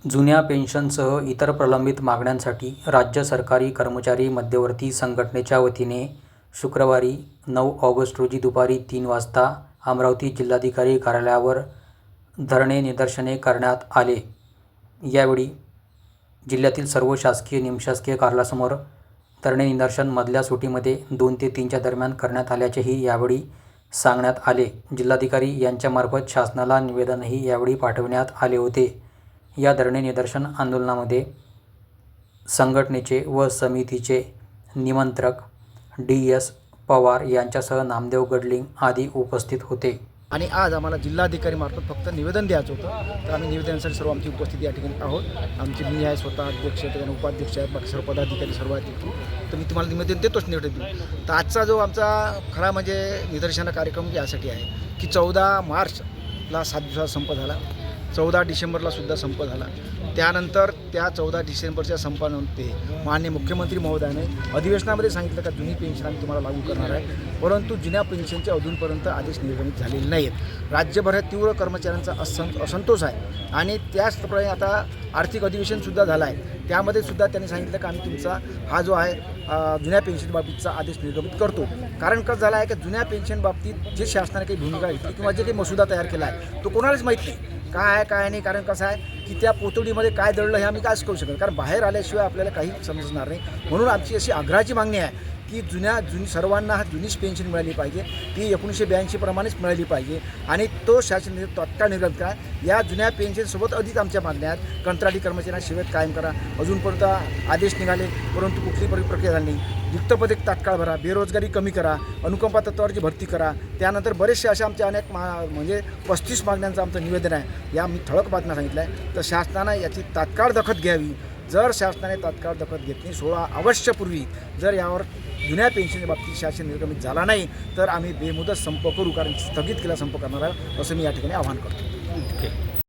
जुन्या पेन्शनसह इतर प्रलंबित मागण्यांसाठी राज्य सरकारी कर्मचारी मध्यवर्ती संघटनेच्या वतीने शुक्रवारी 9 ऑगस्ट रोजी दुपारी 3 वाजता अमरावती जिल्हाधिकारी कार्यालयावर धरणे निदर्शने करण्यात आले। यावेळी जिल्ह्यातील सर्व शासकीय निमशासकीय कार्यालयासमोर धरणे निदर्शन मधल्या सुट्टीमध्ये 2 ते 3च्या दरम्यान करण्यात आल्याचेही यावेळी सांगण्यात आले। जिल्हाधिकारी यांच्यामार्फत शासनाला निवेदनही यावेळी पाठविण्यात आले होते। या धरणे निदर्शन आंदोलनामध्ये संघटनेचे व समितीचे निमंत्रक DS पवार यांच्यासह नामदेव गडलिंग आदी उपस्थित होते। आणि आज आम्हाला जिल्हाधिकारी मार्फत फक्त निवेदन द्यायचं होतं, तर आम्ही निवेदनासाठी सर्व आमची उपस्थिती या ठिकाणी आहोत। आमचे मी आहे स्वतः अध्यक्ष, त्याच्यानं उपाध्यक्ष आहेत, बाकी सर्व पदाधिकारी सर्व आहेत। तर मी तुम्हाला निवेदन देतोच निवेदन देऊ। तर आजचा जो आमचा खरा म्हणजे निदर्शन कार्यक्रम यासाठी आहे की 14 मार्चला 7 दिवसाचा संप झाला, 14 डिसेंबरला सुद्धा संप झाला। त्यानंतर त्या 14 डिसेंबरच्या संपानंतर माननीय मुख्यमंत्री महोदयाने अधिवेशनामध्ये सांगितलं का जुनी पेन्शन आम्ही तुम्हाला लागू करणार आहे, परंतु जुन्या पेन्शनचे अजूनपर्यंत आदेश निर्गमित झालेले नाहीत। राज्यभरात तीव्र कर्मचाऱ्यांचा असंतोष आहे आणि त्याचप्रमाणे आता आर्थिक अधिवेशनसुद्धा झालं आहे, त्यामध्ये सुद्धा त्यांनी सांगितलं की आम्ही तुमचा हा जो आहे जुन्या पेन्शनबाबतीचा आदेश निर्गमित करतो। कारण कसं झालं आहे की जुन्या पेन्शनबाबतीत जे शासनाने काही भूमिका घेतली किंवा जे काही मसुदा तयार केला आहे तो कोणालाच माहीत नाही काय आहे काय नाही। कारण कसं आहे की त्या पोतडीमध्ये काय दडलं हे आम्ही कायच करू शकत, कारण बाहेर आल्याशिवाय आपल्याला काही समजणार नाही। म्हणून आमची अशी आग्रहाची मागणी आहे की जुनी सर्वांना जुनीच पेन्शन मिळाली पाहिजे, ती 1982 प्रमाणेच मिळाली पाहिजे आणि तो शासन तात्काळ निर्गमित करा। या जुन्या पेन्शनसोबत अधिक आमच्या मागण्या आहेत। कंत्राटी कर्मचाऱ्यांना सेवेत कायम करा, अजूनपर्यंत आदेश निघाले परंतु कुठली प्रक्रिया झाली नाही। रिक्त पदे तात्काळ भरा, बेरोजगारी कमी करा, अनुकंपा तत्त्वावरची भरती करा। त्यानंतर बरेचसे अशा आमच्या अनेक म्हणजे 35 मागण्यांचं आमचं निवेदन आहे। या मी ठळक बातम्या सांगितलं आहे, तर शासनानं याची तात्काळ दखल घ्यावी। जर शासनाने तात्काळ दखल घेतली 16 ऑगस्टपूर्वी जर यावर जुन्या पेन्शनच्या बाबतीत शासन निर्गमित झाला नाही तर आम्ही बेमुदत संप करू, कारण स्थगित केला संप करणार आहे असं मी या ठिकाणी आवाहन करतो।